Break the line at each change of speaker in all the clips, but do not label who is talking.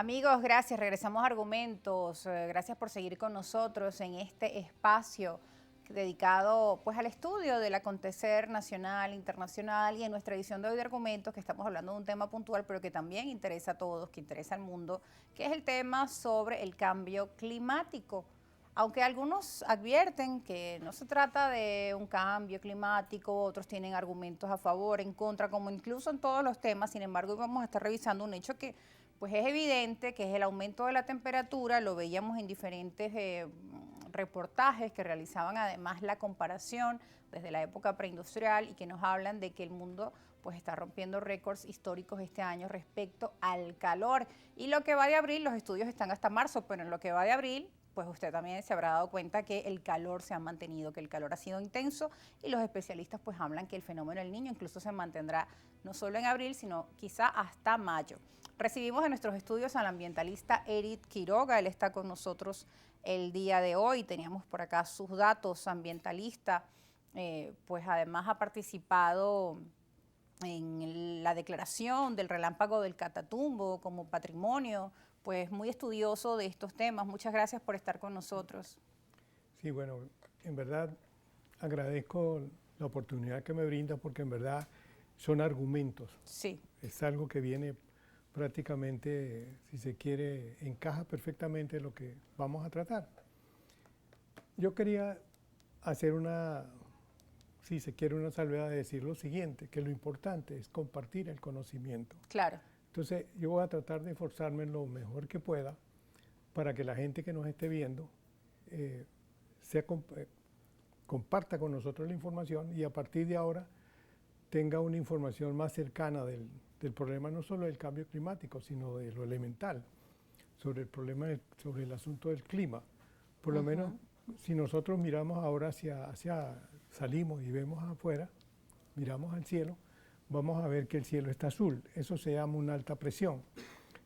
Amigos, gracias. Regresamos a Argumentos. Gracias por seguir con nosotros en este espacio dedicado pues al estudio del acontecer nacional, internacional y en nuestra edición de hoy de Argumentos, que estamos hablando de un tema puntual, pero que también interesa a todos, que interesa al mundo, que es el tema sobre el cambio climático. Aunque algunos advierten que no se trata de un cambio climático, otros tienen argumentos a favor, en contra, como incluso en todos los temas. Sin embargo, hoy vamos a estar revisando un hecho que pues es evidente, que es el aumento de la temperatura. Lo veíamos en diferentes reportajes que realizaban además la comparación desde la época preindustrial y que nos hablan de que el mundo pues está rompiendo récords históricos este año respecto al calor. Y lo que va de abril, los estudios están hasta marzo, pero en lo que va de abril, pues usted también se habrá dado cuenta que el calor se ha mantenido, que el calor ha sido intenso y los especialistas pues hablan que el fenómeno del Niño incluso se mantendrá no solo en abril, sino quizá hasta mayo. Recibimos en nuestros estudios al ambientalista Eric Quiroga, él está con nosotros el día de hoy, teníamos por acá sus datos, ambientalista, pues además ha participado en la declaración del relámpago del Catatumbo como patrimonio, pues muy estudioso de estos temas. Muchas gracias por estar con nosotros.
Sí, bueno, en verdad agradezco la oportunidad que me brinda porque en verdad son argumentos.
Sí.
Es algo que viene prácticamente, si se quiere, encaja perfectamente en lo que vamos a tratar. Yo quería hacer si se quiere, una salvedad de decir lo siguiente, que lo importante es compartir el conocimiento.
Claro.
Entonces, yo voy a tratar de esforzarme lo mejor que pueda para que la gente que nos esté viendo comparta con nosotros la información y a partir de ahora tenga una información más cercana del problema, no solo del cambio climático, sino de lo elemental, sobre el problema, sobre el asunto del clima. Por lo menos, si nosotros miramos ahora salimos y vemos afuera, miramos al cielo, vamos a ver que el cielo está azul. Eso se llama una alta presión.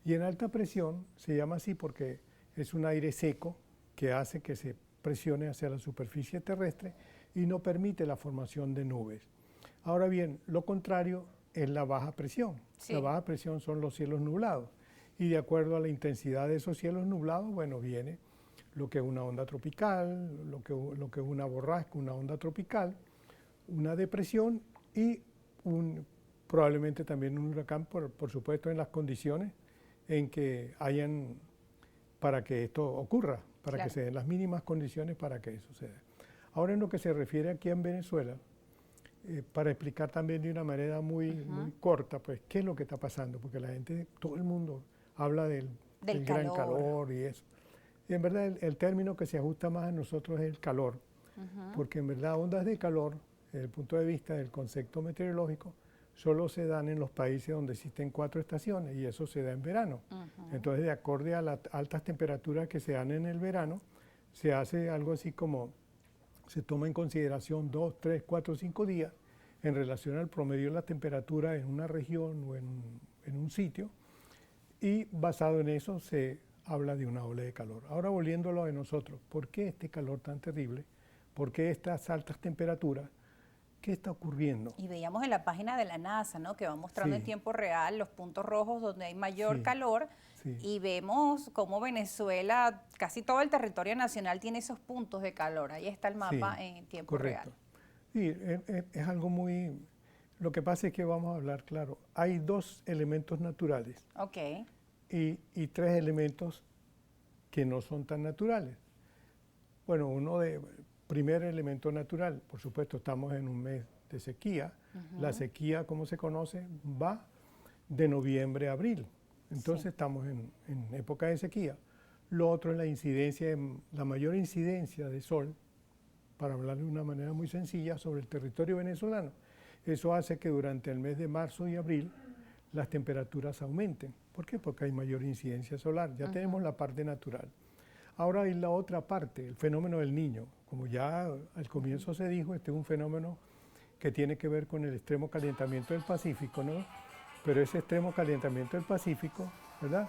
Y en alta presión se llama así porque es un aire seco que hace que se presione hacia la superficie terrestre y no permite la formación de nubes. Ahora bien, lo contrario es la baja presión.
Sí.
La baja presión son los cielos nublados. Y de acuerdo a la intensidad de esos cielos nublados, bueno, viene lo que es una onda tropical, lo que es una borrasca, una onda tropical, una depresión y probablemente también un huracán, por supuesto, en las condiciones en que hayan para que esto ocurra, para
Claro.
que se den las mínimas condiciones para que eso suceda. Ahora, en lo que se refiere aquí en Venezuela, para explicar también de una manera muy corta, pues, qué es lo que está pasando, porque la gente, todo el mundo habla del gran calor y eso. Y en verdad el término que se ajusta más a nosotros es el calor, porque en verdad ondas de calor, desde el punto de vista del concepto meteorológico, solo se dan en los países donde existen 4 estaciones y eso se da en verano. Entonces, de acuerdo a las altas temperaturas que se dan en el verano, se hace algo así como, se toma en consideración 2, 3, 4, 5 días en relación al promedio de la temperatura en una región o en un sitio, y basado en eso se habla de una ola de calor. Ahora, volviéndolo a nosotros, ¿por qué este calor tan terrible? ¿Por qué estas altas temperaturas? ¿Qué está ocurriendo?
Y veíamos en la página de la NASA, ¿no?, que va mostrando en
Sí.
tiempo real los puntos rojos donde hay mayor calor,
sí.
y vemos cómo Venezuela, casi todo el territorio nacional tiene esos puntos de calor. Ahí está el mapa en tiempo real.
Sí, es algo muy... Lo que pasa es que vamos a hablar, claro, hay 2 elementos naturales.
Ok.
Y 3 elementos que no son tan naturales. Bueno, primer elemento natural, por supuesto, estamos en un mes de sequía. La sequía, como se conoce, va de noviembre a abril. Entonces estamos en época de sequía. Lo otro es la incidencia, la mayor incidencia de sol, para hablar de una manera muy sencilla, sobre el territorio venezolano. Eso hace que durante el mes de marzo y abril las temperaturas aumenten. ¿Por qué? Porque hay mayor incidencia solar. Ya tenemos la parte natural. Ahora hay la otra parte, el fenómeno del Niño. Como ya al comienzo se dijo, este es un fenómeno que tiene que ver con el extremo calentamiento del Pacífico, ¿no? Pero ese extremo calentamiento del Pacífico, ¿verdad?,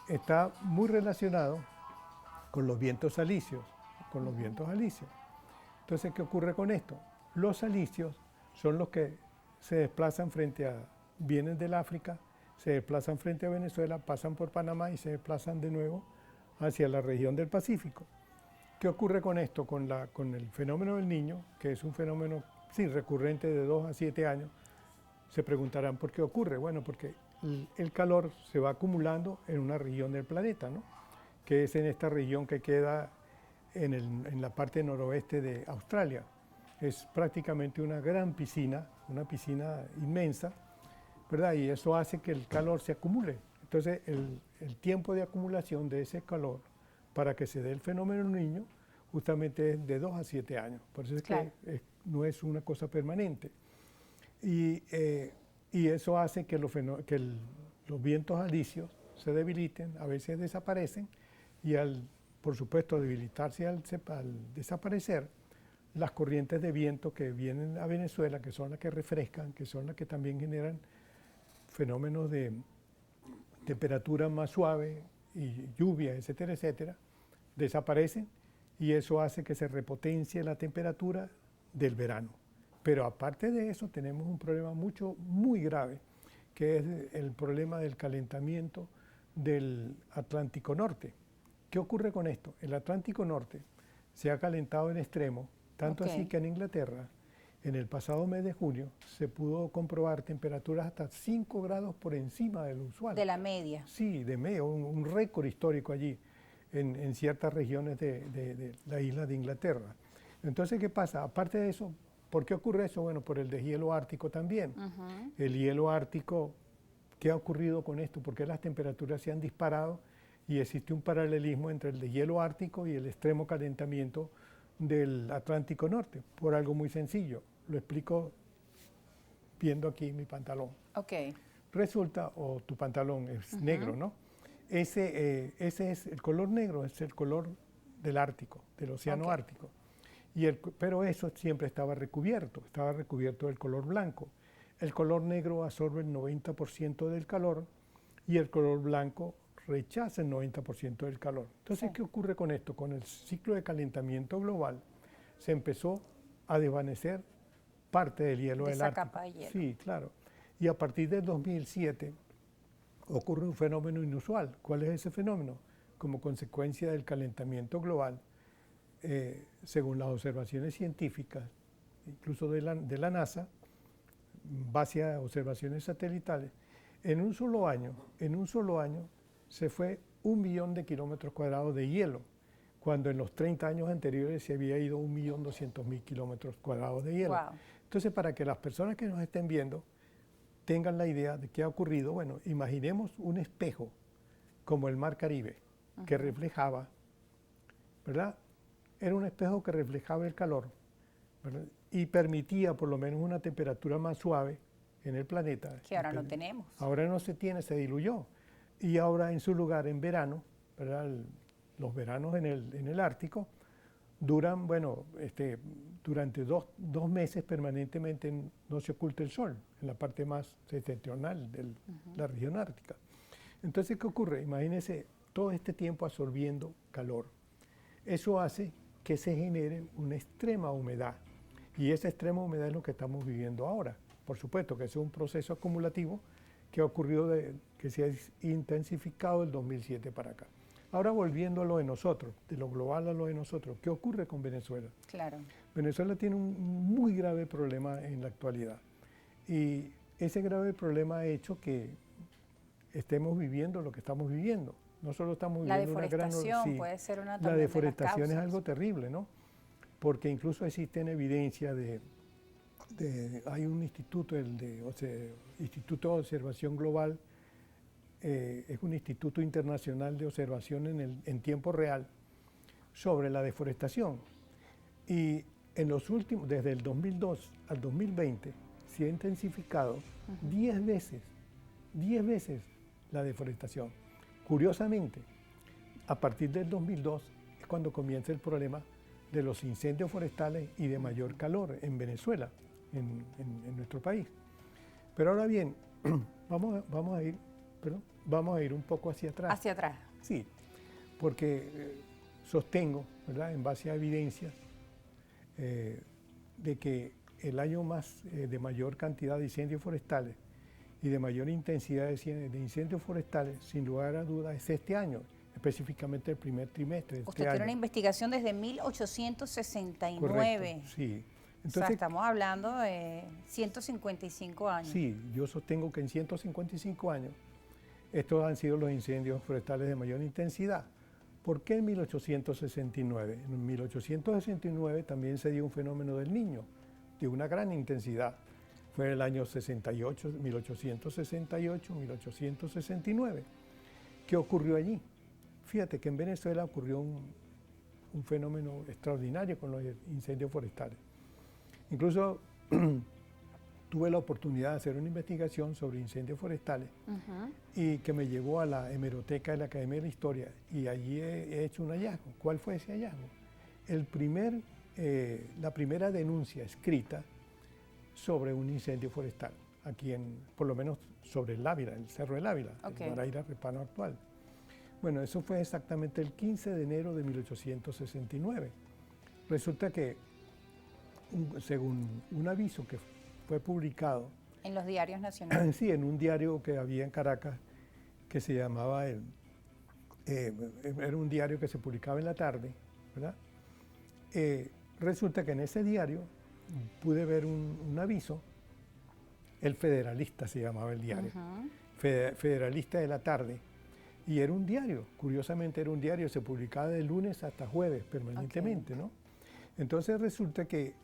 está muy relacionado con los vientos alisios, Entonces, ¿qué ocurre con esto? Los alisios son los que se desplazan vienen del África, se desplazan frente a Venezuela, pasan por Panamá y se desplazan de nuevo hacia la región del Pacífico. ¿Qué ocurre con esto? Con el fenómeno del Niño, que es un fenómeno sí, recurrente de 2 a 7 años, se preguntarán por qué ocurre. Bueno, porque el calor se va acumulando en una región del planeta, ¿no? Que es en esta región que queda en la parte noroeste de Australia. Es prácticamente una gran piscina, una piscina inmensa, ¿verdad? Y eso hace que el calor se acumule. Entonces, el tiempo de acumulación de ese calor para que se dé el fenómeno Niño justamente es de 2 a 7 años. Por eso es
Claro.
que no es una cosa permanente. Y eso hace que los vientos alisios se debiliten, a veces desaparecen, y por supuesto, debilitarse al desaparecer, las corrientes de viento que vienen a Venezuela, que son las que refrescan, que son las que también generan fenómenos de temperatura más suave y lluvia, etcétera, etcétera, desaparecen y eso hace que se repotencie la temperatura del verano. Pero aparte de eso tenemos un problema muy grave, que es el problema del calentamiento del Atlántico Norte. ¿Qué ocurre con esto? El Atlántico Norte se ha calentado en extremo, tanto así que en Inglaterra, en el pasado mes de junio, se pudo comprobar temperaturas hasta 5 grados por encima de lo usual.
De la media.
Sí, de media, un récord histórico allí, en ciertas regiones de la isla de Inglaterra. Entonces, ¿qué pasa? Aparte de eso, ¿por qué ocurre eso? Bueno, por el deshielo ártico también. El hielo ártico, ¿qué ha ocurrido con esto? ¿Por qué las temperaturas se han disparado? Y existe un paralelismo entre el deshielo ártico y el extremo calentamiento del Atlántico Norte, por algo muy sencillo. Lo explico viendo aquí mi pantalón.
Ok.
Resulta, o tu pantalón es negro, ¿no? Ese es el color negro, es el color del Ártico, del Océano Ártico. Pero eso siempre estaba recubierto del color blanco. El color negro absorbe el 90% del calor y el color blanco rechaza el 90% del calor. Entonces, ¿qué ocurre con esto? Con el ciclo de calentamiento global se empezó a desvanecer parte del hielo del Ártico.
Capa de hielo.
Sí, claro. Y a partir del 2007 ocurre un fenómeno inusual. ¿Cuál es ese fenómeno? Como consecuencia del calentamiento global, según las observaciones científicas, incluso de la NASA, base a observaciones satelitales, en un solo año se fue 1 millón de kilómetros cuadrados de hielo, cuando en los 30 años anteriores se había ido 1.200.000 kilómetros cuadrados de hielo.
Wow.
Entonces, para que las personas que nos estén viendo tengan la idea de qué ha ocurrido, bueno, imaginemos un espejo como el Mar Caribe, que reflejaba, ¿verdad? Era un espejo que reflejaba el calor, ¿verdad? Y permitía por lo menos una temperatura más suave en el planeta.
Que ahora no tenemos.
Ahora no se tiene, se diluyó. Y ahora en su lugar, en verano, ¿verdad? Los veranos en el Ártico duran, bueno, durante dos meses permanentemente no se oculta el sol, en la parte más septentrional de la región ártica. Entonces, ¿qué ocurre? Imagínense todo este tiempo absorbiendo calor. Eso hace que se genere una extrema humedad. Y esa extrema humedad es lo que estamos viviendo ahora. Por supuesto que es un proceso acumulativo que ha ocurrido, que se ha intensificado del 2007 para acá. Ahora volviendo a lo de nosotros, de lo global a lo de nosotros, ¿qué ocurre con Venezuela?
Claro.
Venezuela tiene un muy grave problema en la actualidad y ese grave problema ha hecho que estemos viviendo lo que estamos viviendo. No solo estamos viviendo una gran...
La deforestación puede ser una
La deforestación
de
es
las
algo terrible, ¿no? Porque incluso existen evidencia hay un instituto, Instituto de Observación Global, es un instituto internacional de observación en tiempo real sobre la deforestación. Y en los últimos, desde el 2002 al 2020, se ha intensificado 10 veces la deforestación. Curiosamente, a partir del 2002 es cuando comienza el problema de los incendios forestales y de mayor calor en Venezuela, en nuestro país. Pero ahora bien, vamos a ir un poco hacia atrás.
Hacia atrás.
Sí, porque sostengo, ¿verdad?, en base a evidencias, de que el año de mayor cantidad de incendios forestales y de mayor intensidad de incendios forestales, sin lugar a dudas, es este año, específicamente el primer trimestre de este
Usted
año.
tiene una investigación desde 1869.
Correcto, sí.
Entonces, o sea, estamos hablando de 155 años.
Sí, yo sostengo que en 155 años estos han sido los incendios forestales de mayor intensidad. ¿Por qué en 1869? En 1869 también se dio un fenómeno del Niño, de una gran intensidad. Fue en el año 68, 1868, 1869. ¿Qué ocurrió allí? Fíjate que en Venezuela ocurrió un fenómeno extraordinario con los incendios forestales. Incluso tuve la oportunidad de hacer una investigación sobre incendios forestales y que me llevó a la hemeroteca de la Academia de la Historia y allí he hecho un hallazgo. ¿Cuál fue ese hallazgo? La primera denuncia escrita sobre un incendio forestal, aquí por lo menos sobre el Ávila, el Cerro del Ávila, el Guaraíra Repano actual. Bueno, eso fue exactamente el 15 de enero de 1869. Resulta que, según un aviso que fue publicado
en los diarios nacionales.
Sí, en un diario que había en Caracas que se llamaba, era un diario que se publicaba en la tarde, ¿verdad? Resulta que en ese diario pude ver un aviso, El Federalista se llamaba el diario, Federalista de la tarde, y era un diario, curiosamente era un diario, se publicaba de lunes hasta jueves permanentemente, ¿no? Entonces resulta que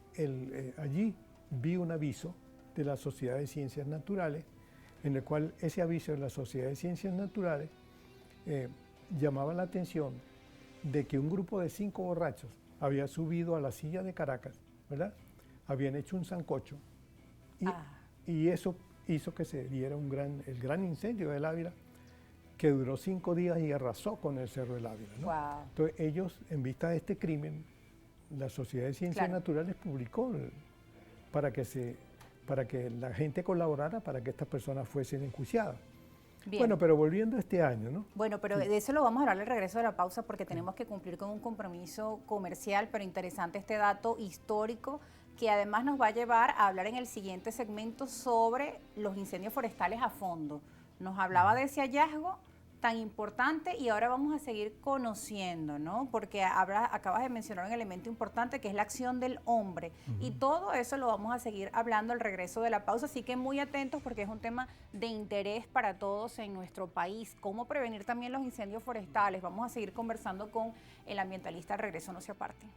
allí vi un aviso de la Sociedad de Ciencias Naturales, en el cual ese aviso de la Sociedad de Ciencias Naturales llamaba la atención de que un grupo de 5 borrachos había subido a la silla de Caracas, ¿verdad? Habían hecho un sancocho y eso hizo que se diera el gran incendio del Ávila, que duró 5 días y arrasó con el Cerro del Ávila, ¿no?
Wow.
Entonces ellos, en vista de este crimen, la Sociedad de Ciencias Naturales publicó para que la gente colaborara para que estas personas fuesen enjuiciadas. Bien. Bueno, pero volviendo a este año, ¿no?
Bueno, pero de eso lo vamos a hablar al regreso de la pausa porque tenemos que cumplir con un compromiso comercial, pero interesante este dato histórico que además nos va a llevar a hablar en el siguiente segmento sobre los incendios forestales a fondo. Nos hablaba de ese hallazgo tan importante y ahora vamos a seguir conociendo, ¿no? Porque acabas de mencionar un elemento importante que es la acción del hombre y todo eso lo vamos a seguir hablando al regreso de la pausa, así que muy atentos porque es un tema de interés para todos en nuestro país. Cómo prevenir también los incendios forestales. Vamos a seguir conversando con el ambientalista al regreso, no se aparten.